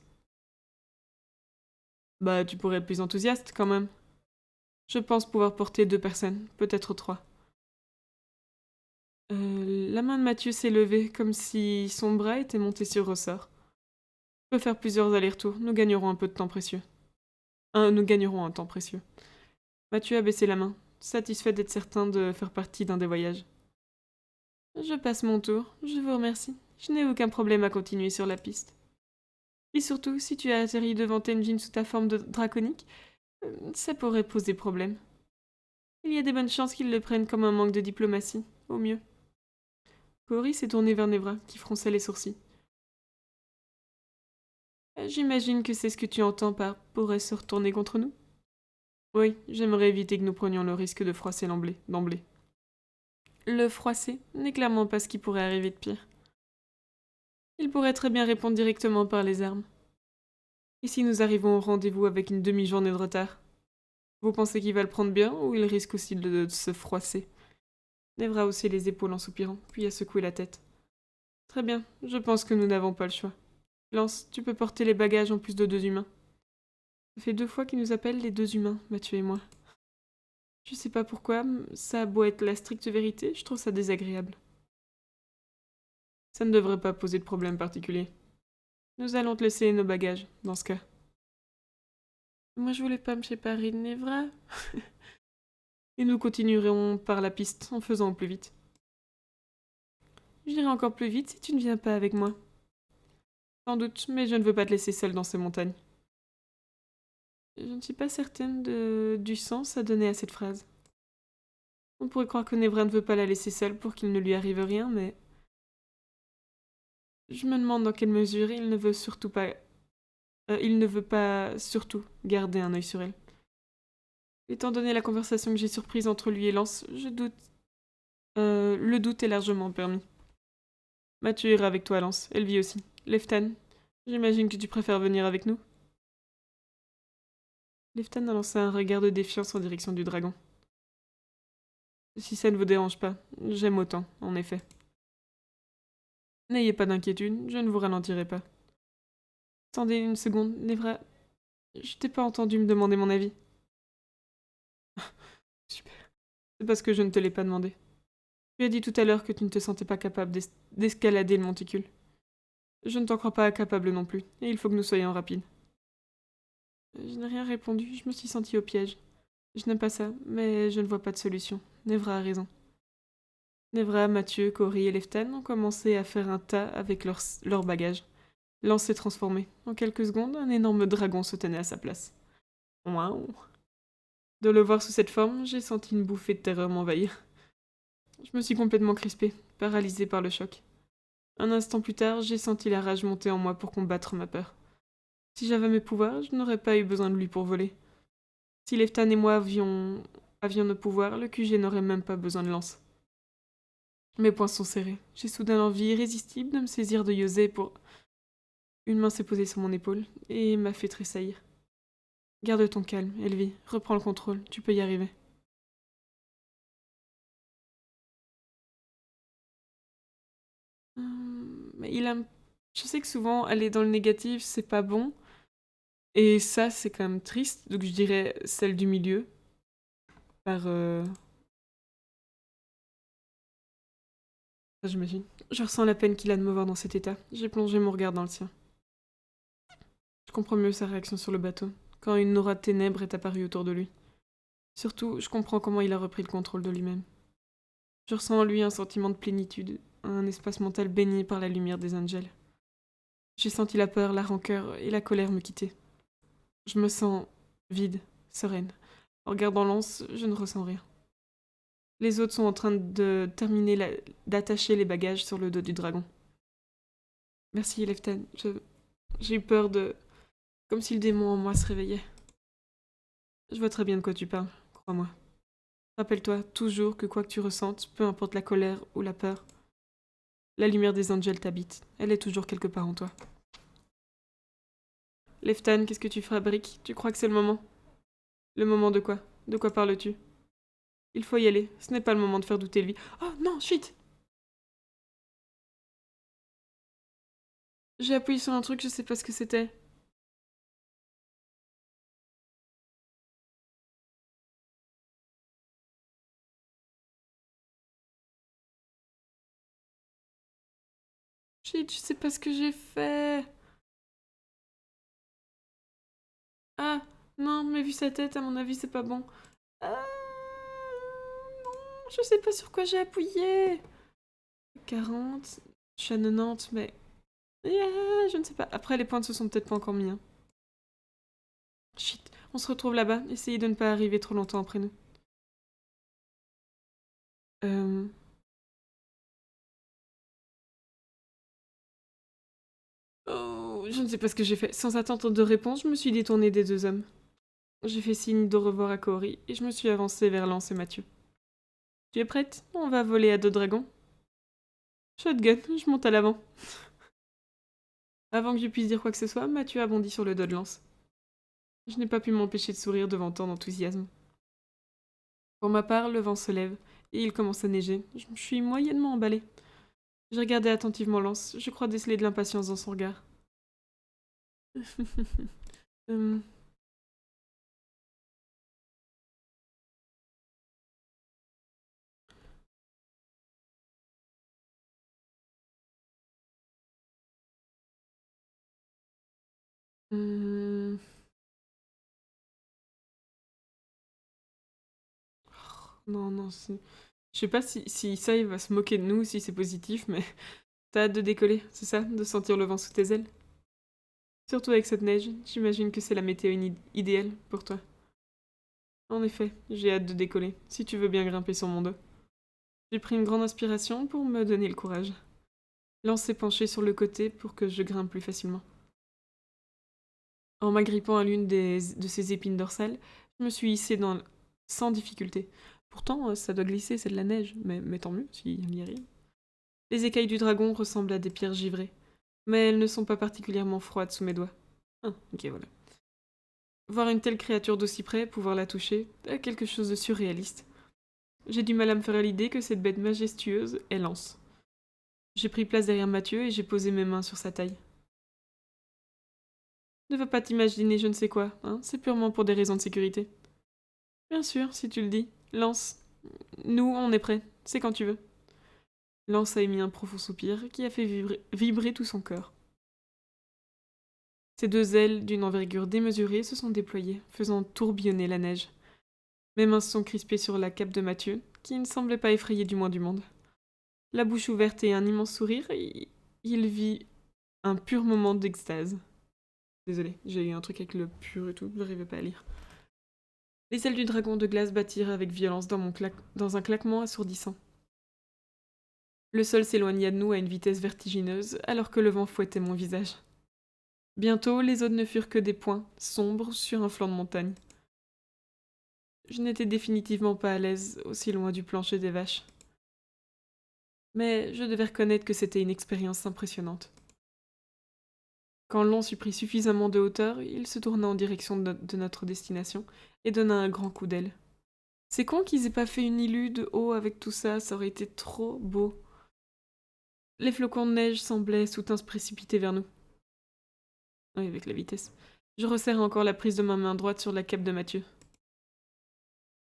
Bah, tu pourrais être plus enthousiaste, quand même. Je pense pouvoir porter 2 personnes, peut-être 3. La main de Mathieu s'est levée, comme si son bras était monté sur ressort. Je peux faire plusieurs allers-retours, nous gagnerons un peu de temps précieux. Nous gagnerons un temps précieux. Mathieu a baissé la main, satisfait d'être certain de faire partie d'un des voyages. Je passe mon tour, je vous remercie. Je n'ai aucun problème à continuer sur la piste. Et surtout, si tu as atterri devant Tenjin sous ta forme de draconique, ça pourrait poser problème. Il y a des bonnes chances qu'ils le prennent comme un manque de diplomatie, au mieux. Cory s'est tourné vers Nevra, qui fronçait les sourcils. J'imagine que c'est ce que tu entends par pourrait se retourner contre nous? Oui, j'aimerais éviter que nous prenions le risque de froisser d'emblée. Le froisser n'est clairement pas ce qui pourrait arriver de pire. Il pourrait très bien répondre directement par les armes. Et si nous arrivons au rendez-vous avec une demi-journée de retard? Vous pensez qu'il va le prendre bien ou il risque aussi de se froisser? Nevra a haussé les épaules en soupirant, puis a secoué la tête. Très bien, je pense que nous n'avons pas le choix. Lance, tu peux porter les bagages en plus de 2 humains. Ça fait 2 fois qu'ils nous appellent les 2 humains, Mathieu et moi. Je sais pas pourquoi, ça a beau être la stricte vérité, je trouve ça désagréable. Ça ne devrait pas poser de problème particulier. Nous allons te laisser nos bagages, dans ce cas. Moi je voulais pas me séparer de Nevra. Et nous continuerons par la piste, en faisant au plus vite. J'irai encore plus vite si tu ne viens pas avec moi. Sans doute, mais je ne veux pas te laisser seule dans ces montagnes. Je ne suis pas certaine du sens à donner à cette phrase. On pourrait croire que Nevra ne veut pas la laisser seule pour qu'il ne lui arrive rien, mais... Je me demande dans quelle mesure il ne veut surtout pas... il ne veut pas surtout garder un œil sur elle. Étant donné la conversation que j'ai surprise entre lui et Lance, je doute... le doute est largement permis. Mathieu ira avec toi, Lance. Elle vit aussi. Leftan, j'imagine que tu préfères venir avec nous? Leftan a lancé un regard de défiance en direction du dragon. Si ça ne vous dérange pas, j'aime autant, en effet. N'ayez pas d'inquiétude, je ne vous ralentirai pas. Attendez une seconde, Nevra. Je t'ai pas entendu me demander mon avis. Super. C'est parce que je ne te l'ai pas demandé. Tu as dit tout à l'heure que tu ne te sentais pas capable d'escalader le monticule. Je ne t'en crois pas capable non plus, et il faut que nous soyons rapides. Je n'ai rien répondu, je me suis sentie au piège. Je n'aime pas ça, mais je ne vois pas de solution. Nevra a raison. Nevra, Mathieu, Cory et Leftan ont commencé à faire un tas avec leurs bagages. Lance s'est transformé. En quelques secondes, un énorme dragon se tenait à sa place. Waouh! De le voir sous cette forme, j'ai senti une bouffée de terreur m'envahir. Je me suis complètement crispée, paralysée par le choc. Un instant plus tard, j'ai senti la rage monter en moi pour combattre ma peur. Si j'avais mes pouvoirs, je n'aurais pas eu besoin de lui pour voler. Si Leftan et moi avions nos pouvoirs, le QG n'aurait même pas besoin de lance. Mes poings sont serrés. J'ai soudain l'envie irrésistible de me saisir de Yosei pour... Une main s'est posée sur mon épaule et m'a fait tressaillir. Garde ton calme, Elvie. Reprends le contrôle. Tu peux y arriver. Mais il a... Je sais que souvent, aller dans le négatif, c'est pas bon. Et ça, c'est quand même triste. Donc je dirais celle du milieu. Par... J'imagine. Je ressens la peine qu'il a de me voir dans cet état. J'ai plongé mon regard dans le sien. Je comprends mieux sa réaction sur le bateau, quand une aura de ténèbres est apparue autour de lui. Surtout, je comprends comment il a repris le contrôle de lui-même. Je ressens en lui un sentiment de plénitude, un espace mental baigné par la lumière des angels. J'ai senti la peur, la rancœur et la colère me quitter. Je me sens vide, sereine. En regardant l'anse, je ne ressens rien. Les autres sont en train de terminer d'attacher les bagages sur le dos du dragon. Merci, Leftan. J'ai eu peur de... Comme si le démon en moi se réveillait. Je vois très bien de quoi tu parles, crois-moi. Rappelle-toi toujours que quoi que tu ressentes, peu importe la colère ou la peur, la lumière des angels t'habite. Elle est toujours quelque part en toi. Leftan, qu'est-ce que tu fabriques? Tu crois que c'est le moment? Le moment de quoi? De quoi parles-tu? Il faut y aller. Ce n'est pas le moment de faire douter Elvie. Oh non, shit! J'ai appuyé sur un truc, je sais pas ce que c'était. Shit, je sais pas ce que j'ai fait. Ah, non, mais vu sa tête, à mon avis, c'est pas bon. Ah, non, je sais pas sur quoi j'ai appuyé. 40, je suis à 90, mais... Je ne sais pas. Après, les points ne se sont peut-être pas encore mis. Hein. Shit, on se retrouve là-bas. Essayez de ne pas arriver trop longtemps après nous. Euh... Oh, je ne sais pas ce que j'ai fait. Sans attendre de réponse, je me suis détournée des deux hommes. J'ai fait signe de revoir à Cory et je me suis avancée vers Lance et Mathieu. Tu es prête? On va voler à deux dragons. Shotgun, je monte à l'avant. Avant que je puisse dire quoi que ce soit, Mathieu a bondi sur le dos de Lance. Je n'ai pas pu m'empêcher de sourire devant tant d'enthousiasme. Pour ma part, le vent se lève et il commence à neiger. Je suis moyennement emballée. J'ai regardé attentivement Lance. Je crois déceler de l'impatience dans son regard. Euh, euh, Non, non, je sais pas si ça, il va se moquer de nous, si c'est positif, mais t'as hâte de décoller, c'est ça? De sentir le vent sous tes ailes? Surtout avec cette neige, j'imagine que c'est la météo idéale pour toi. En effet, j'ai hâte de décoller, si tu veux bien grimper sur mon dos. J'ai pris une grande inspiration pour me donner le courage. Lance s'est penché sur le côté pour que je grimpe plus facilement. En m'agrippant à l'une de ses épines dorsales, je me suis hissée sans difficulté. Pourtant, ça doit glisser, c'est de la neige, mais tant mieux si elle y arrive. Les écailles du dragon ressemblent à des pierres givrées, mais elles ne sont pas particulièrement froides sous mes doigts. Ah, ok, voilà. Voir une telle créature d'aussi près, pouvoir la toucher, est quelque chose de surréaliste. J'ai du mal à me faire à l'idée que cette bête majestueuse est Lance. J'ai pris place derrière Mathieu et j'ai posé mes mains sur sa taille. Ne va pas t'imaginer je ne sais quoi, hein, c'est purement pour des raisons de sécurité. Bien sûr, si tu le dis. Lance. Nous, on est prêts. C'est quand tu veux. Lance a émis un profond soupir qui a fait vibrer tout son corps. Ses deux ailes, d'une envergure démesurée, se sont déployées, faisant tourbillonner la neige. Mes mains se sont crispées sur la cape de Mathieu, qui ne semblait pas effrayé du moins du monde. La bouche ouverte et un immense sourire, il vit un pur moment d'extase. Désolée, j'ai eu un truc avec le pur et tout, je n'arrivais pas à lire. Les ailes du dragon de glace battirent avec violence dans un claquement assourdissant. Le sol s'éloigna de nous à une vitesse vertigineuse, alors que le vent fouettait mon visage. Bientôt, les eaux ne furent que des points, sombres, sur un flanc de montagne. Je n'étais définitivement pas à l'aise, aussi loin du plancher des vaches. Mais je devais reconnaître que c'était une expérience impressionnante. Quand Lance eut pris suffisamment de hauteur, il se tourna en direction de notre destination et donna un grand coup d'aile. C'est con qu'ils aient pas fait une îlue de haut avec tout ça, ça aurait été trop beau. Les flocons de neige semblaient soudain se précipiter vers nous. Oui, avec la vitesse. Je resserrai encore la prise de ma main droite sur la cape de Mathieu.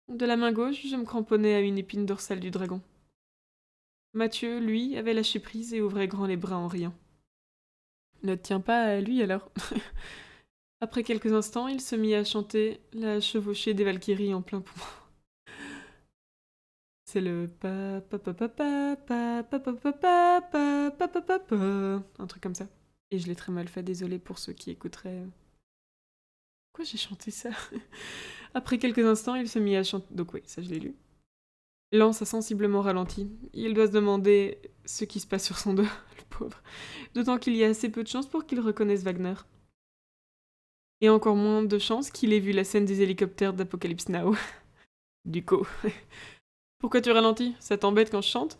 De la main gauche, je me cramponnais à une épine dorsale du dragon. Mathieu, lui, avait lâché prise et ouvrait grand les bras en riant. Ne te tiens pas à lui alors. Après quelques instants, il se mit à chanter la chevauchée des Valkyries en plein poumon. C'est le pa pa pa pa pa pa pa pa pa pa pa pa pa pa pa, un truc comme ça. Et je l'ai très mal fait, désolé pour ceux qui écouteraient. Pourquoi j'ai chanté ça? Après quelques instants, il se mit à chanter. Donc oui, ça je l'ai lu. Lance a sensiblement ralenti. Il doit se demander ce qui se passe sur son dos, le pauvre. D'autant qu'il y a assez peu de chances pour qu'il reconnaisse Wagner. Et encore moins de chances qu'il ait vu la scène des hélicoptères d'Apocalypse Now. Du coup. Pourquoi tu ralentis? Ça t'embête quand je chante?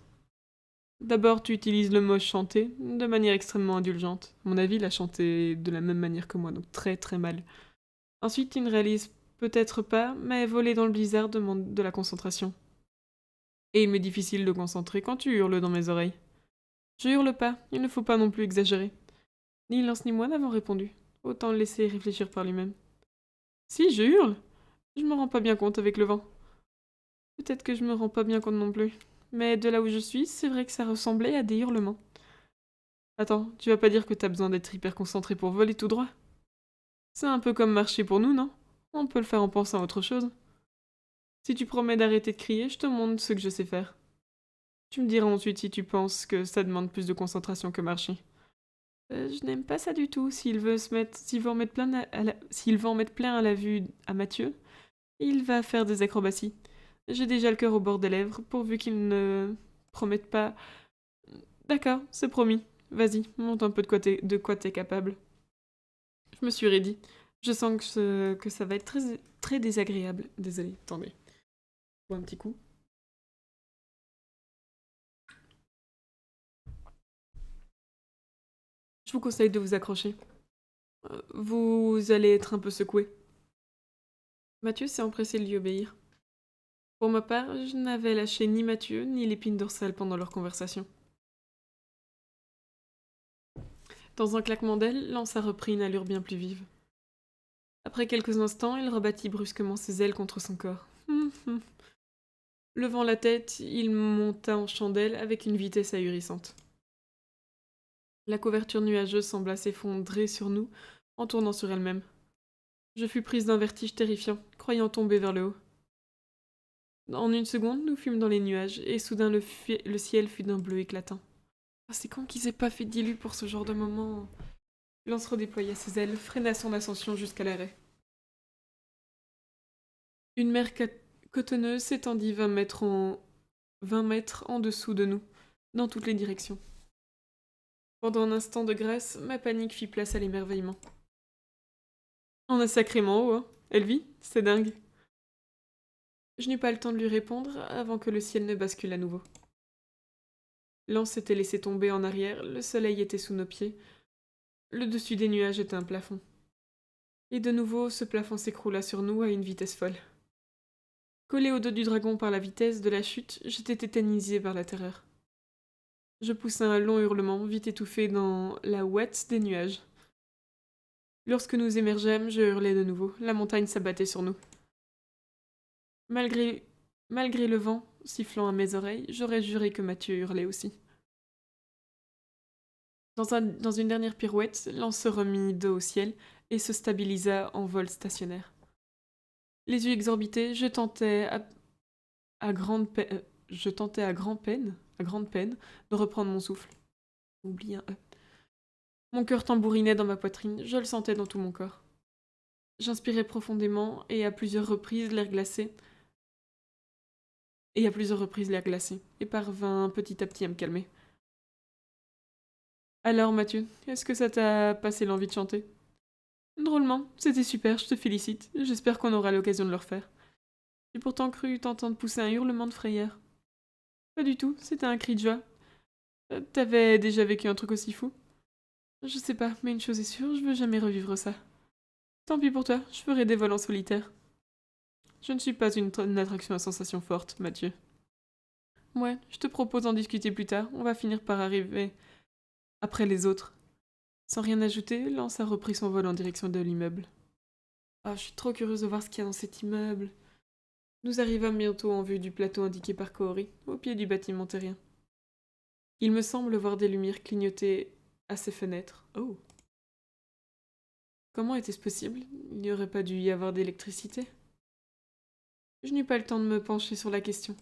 D'abord, tu utilises le mot chanter de manière extrêmement indulgente. À mon avis, il a chanté de la même manière que moi, donc très très mal. Ensuite, il ne réalise peut-être pas, mais voler dans le blizzard demande de la concentration. Et il m'est difficile de concentrer quand tu hurles dans mes oreilles. Je hurle pas, il ne faut pas non plus exagérer. Ni Lance ni moi n'avons répondu. Autant le laisser réfléchir par lui-même. Si, je hurle. Je me rends pas bien compte avec le vent. Peut-être que je me rends pas bien compte non plus. Mais de là où je suis, c'est vrai que ça ressemblait à des hurlements. Attends, tu vas pas dire que t'as besoin d'être hyper concentré pour voler tout droit? C'est un peu comme marcher pour nous, non? On peut le faire en pensant à autre chose. Si tu promets d'arrêter de crier, je te montre ce que je sais faire. Tu me diras ensuite si tu penses que ça demande plus de concentration que marcher. Je n'aime pas ça du tout. S'il veut en mettre plein s'il veut en mettre plein à la vue à Mathieu, il va faire des acrobaties. J'ai déjà le cœur au bord des lèvres, pourvu qu'il ne promette pas. D'accord, c'est promis. Vas-y, montre un peu de quoi t'es capable. Je me suis raidie. Je sens que ça va être très, très désagréable. Désolée, attendez. Je bois un petit coup. Je vous conseille de vous accrocher. Vous allez être un peu secoué. Mathieu s'est empressé de lui obéir. Pour ma part, je n'avais lâché ni Mathieu ni l'épine dorsale pendant leur conversation. Dans un claquement d'ailes, Lance a repris une allure bien plus vive. Après quelques instants, il rebattit brusquement ses ailes contre son corps. Levant la tête, il monta en chandelle avec une vitesse ahurissante. La couverture nuageuse sembla s'effondrer sur nous en tournant sur elle-même. Je fus prise d'un vertige terrifiant, croyant tomber vers le haut. En une seconde, nous fûmes dans les nuages, et soudain le ciel fut d'un bleu éclatant. Oh, c'est con qu'ils aient pas fait d'illu pour ce genre de moment. Lance redéploya ses ailes, freina son ascension jusqu'à l'arrêt. Une mer cotonneuse s'étendit 20 mètres en dessous de nous, dans toutes les directions. Pendant un instant de grâce, ma panique fit place à l'émerveillement. On a sacrément haut, hein. Elle vit? C'est dingue. Je n'eus pas le temps de lui répondre avant que le ciel ne bascule à nouveau. Lance s'était laissé tomber en arrière, le soleil était sous nos pieds, le dessus des nuages était un plafond. Et de nouveau, ce plafond s'écroula sur nous à une vitesse folle. Collé au dos du dragon par la vitesse de la chute, j'étais tétanisé par la terreur. Je poussai un long hurlement, vite étouffé dans la ouate des nuages. Lorsque nous émergêmes, je hurlai de nouveau. La montagne s'abattait sur nous. Malgré le vent sifflant à mes oreilles, j'aurais juré que Mathieu hurlait aussi. Dans une dernière pirouette, Lance se remit dos au ciel et se stabilisa en vol stationnaire. Les yeux exorbités, je tentais à grande peine de reprendre mon souffle. Oublie un E. Mon cœur tambourinait dans ma poitrine, je le sentais dans tout mon corps. J'inspirais profondément et à plusieurs reprises l'air glacé. Et parvint petit à petit à me calmer. Alors Mathieu, est-ce que ça t'a passé l'envie de chanter? Drôlement, c'était super, je te félicite. J'espère qu'on aura l'occasion de le refaire. J'ai pourtant cru t'entendre pousser un hurlement de frayeur. Pas du tout, c'était un cri de joie. T'avais déjà vécu un truc aussi fou? Je sais pas, mais une chose est sûre, je veux jamais revivre ça. Tant pis pour toi, je ferai des vols en solitaire. Je ne suis pas une attraction à sensations fortes, Mathieu. Ouais, je te propose d'en discuter plus tard, on va finir par arriver après les autres. Sans rien ajouter, Lance a repris son vol en direction de l'immeuble. Ah, je suis trop curieuse de voir ce qu'il y a dans cet immeuble. Nous arrivâmes bientôt en vue du plateau indiqué par Kaori, au pied du bâtiment terrien. Il me semble voir des lumières clignoter à ses fenêtres. Oh. Comment était-ce possible? Il n'y aurait pas dû y avoir d'électricité. Je n'eus pas le temps de me pencher sur la question.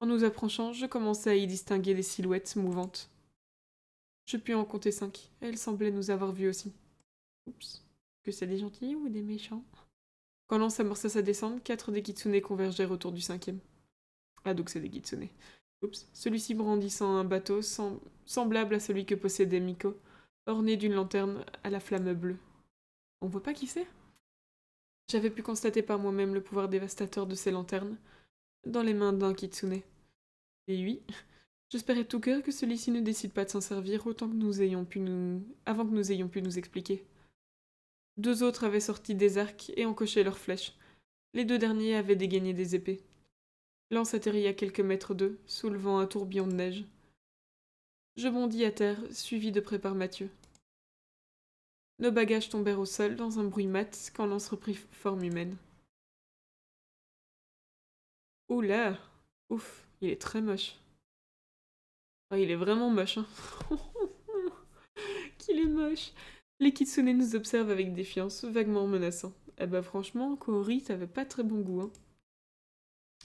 En nous approchant, je commençais à y distinguer des silhouettes mouvantes. Je pus en compter 5. Elles semblaient nous avoir vus aussi. Oups. Que c'est des gentils ou des méchants? Quand Lance amorça sa descente, 4 des kitsune convergèrent autour du cinquième. Ah, donc c'est des kitsune. Oups. Celui-ci brandissant un bateau semblable à celui que possédait Miko, orné d'une lanterne à la flamme bleue. On voit pas qui c'est? J'avais pu constater par moi-même le pouvoir dévastateur de ces lanternes dans les mains d'un kitsune. Et oui, j'espérais de tout cœur que celui-ci ne décide pas de s'en servir avant que nous ayons pu nous expliquer. 2 autres avaient sorti des arcs et encoché leurs flèches. Les 2 derniers avaient dégainé des épées. Lance atterrit à quelques mètres d'eux, soulevant un tourbillon de neige. Je bondis à terre, suivi de près par Mathieu. Nos bagages tombèrent au sol dans un bruit mat quand Lance reprit forme humaine. Oula! Ouf, il est très moche. Ah, il est vraiment moche, hein. Qu'il est moche. Les kitsune nous observent avec défiance, vaguement menaçant. Eh bah franchement, Kaori, t'avais pas très bon goût, hein.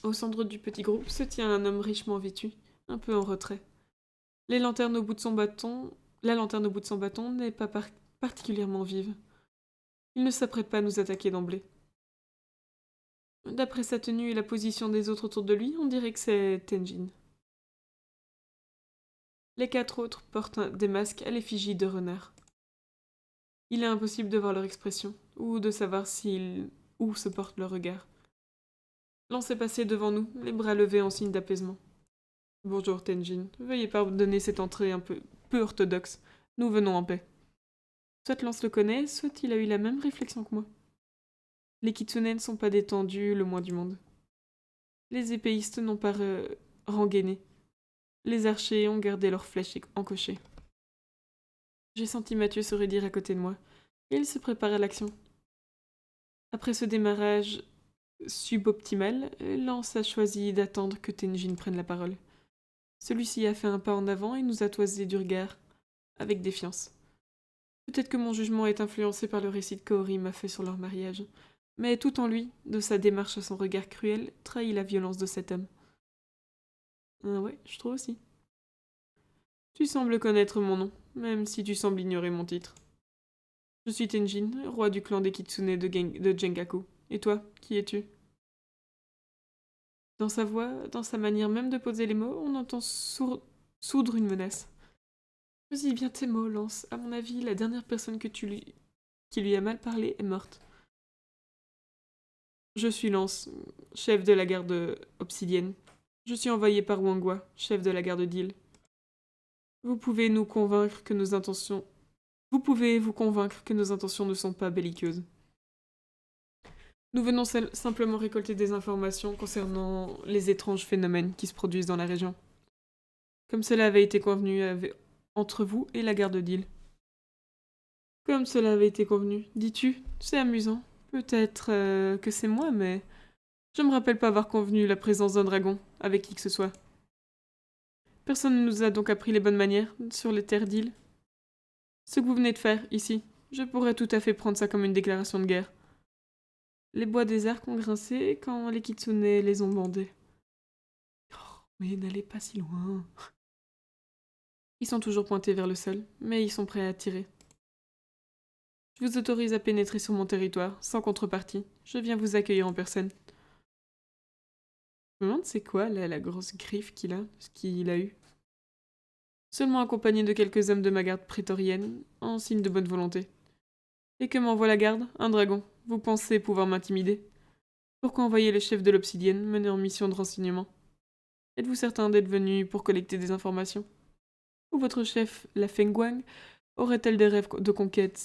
Au centre du petit groupe se tient un homme richement vêtu, un peu en retrait. Les lanternes au bout de son bâton... La lanterne au bout de son bâton n'est pas particulièrement vive. Il ne s'apprête pas à nous attaquer d'emblée. D'après sa tenue et la position des autres autour de lui, on dirait que c'est Tenjin. Les 4 autres portent des masques à l'effigie de renards. Il est impossible de voir leur expression, ou de savoir où se porte leur regard. Lance est passé devant nous, les bras levés en signe d'apaisement. Bonjour Tenjin, veuillez pardonner cette entrée un peu orthodoxe. Nous venons en paix. Soit Lance le connaît, soit il a eu la même réflexion que moi. Les kitsune ne sont pas détendus le moins du monde. Les épéistes n'ont pas rengainé. Les archers ont gardé leurs flèches encochées. J'ai senti Mathieu se raidir à côté de moi, et il se prépare à l'action. Après ce démarrage suboptimal, Lance a choisi d'attendre que Tenjin prenne la parole. Celui-ci a fait un pas en avant et nous a toisé du regard, avec défiance. Peut-être que mon jugement est influencé par le récit que Kaori m'a fait sur leur mariage, mais tout en lui, de sa démarche à son regard cruel, trahit la violence de cet homme. Ah ouais, je trouve aussi. Tu sembles connaître mon nom, même si tu sembles ignorer mon titre. Je suis Tenjin, roi du clan des Kitsune de Jengaku. Et toi, qui es-tu? Dans sa voix, dans sa manière même de poser les mots, on entend soudre une menace. Choisis bien tes mots, Lance. À mon avis, la dernière personne qui lui a mal parlé est morte. Je suis Lance, chef de la garde obsidienne. Je suis envoyé par Wangwa, chef de la garde d'île. Vous pouvez vous convaincre que nos intentions ne sont pas belliqueuses. Nous venons simplement récolter des informations concernant les étranges phénomènes qui se produisent dans la région. Comme cela avait été convenu entre vous et la garde d'île. Comme cela avait été convenu, dis-tu? C'est amusant. Peut-être que c'est moi, mais je me rappelle pas avoir convenu la présence d'un dragon avec qui que ce soit. Personne ne nous a donc appris les bonnes manières sur les terres d'île. Ce que vous venez de faire, ici, je pourrais tout à fait prendre ça comme une déclaration de guerre. Les bois des arcs ont grincé quand les kitsune les ont bandés. Oh, mais n'allez pas si loin. Ils sont toujours pointés vers le sol, mais ils sont prêts à tirer. Je vous autorise à pénétrer sur mon territoire, sans contrepartie. Je viens vous accueillir en personne. Je me demande c'est quoi, là, la grosse griffe ce qu'il a eu. Seulement accompagné de quelques hommes de ma garde prétorienne, en signe de bonne volonté. Et que m'envoie la garde? Un dragon. Vous pensez pouvoir m'intimider? Pourquoi envoyer le chef de l'Obsidienne mener en mission de renseignement? Êtes-vous certain d'être venu pour collecter des informations? Ou votre chef, la Fengguang, aurait-elle des rêves de conquête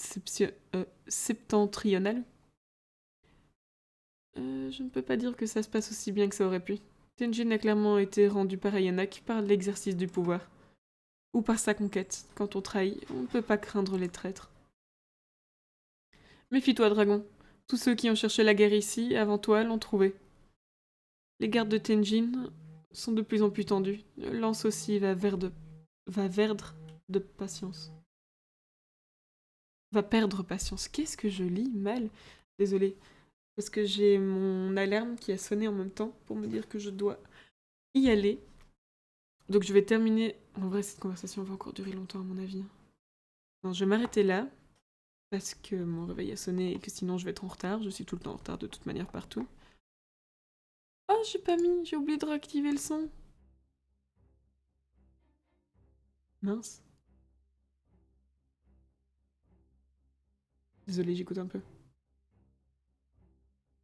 septentrionale? Je ne peux pas dire que ça se passe aussi bien que ça aurait pu. Tenjin a clairement été rendu paranoïaque par l'exercice du pouvoir. Ou par sa conquête. Quand on trahit, on ne peut pas craindre les traîtres. Méfie-toi, dragon. Tous ceux qui ont cherché la guerre ici, avant toi, l'ont trouvée. Les gardes de Tenjin sont de plus en plus tendus. Le lance aussi va perdre de patience. Va perdre patience. Qu'est-ce que je lis mal? Désolée. Parce que j'ai mon alarme qui a sonné en même temps pour me dire que je dois y aller. Donc je vais terminer. En vrai, cette conversation va encore durer longtemps à mon avis. Non, je vais m'arrêter là. Parce que mon réveil a sonné et que sinon je vais être en retard. Je suis tout le temps en retard de toute manière partout. Oh, j'ai oublié de réactiver le son. Mince. Désolée, j'écoute un peu.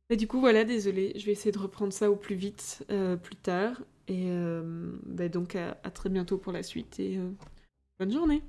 Et du coup, voilà, désolée. Je vais essayer de reprendre ça au plus vite plus tard. Et donc à très bientôt pour la suite et bonne journée.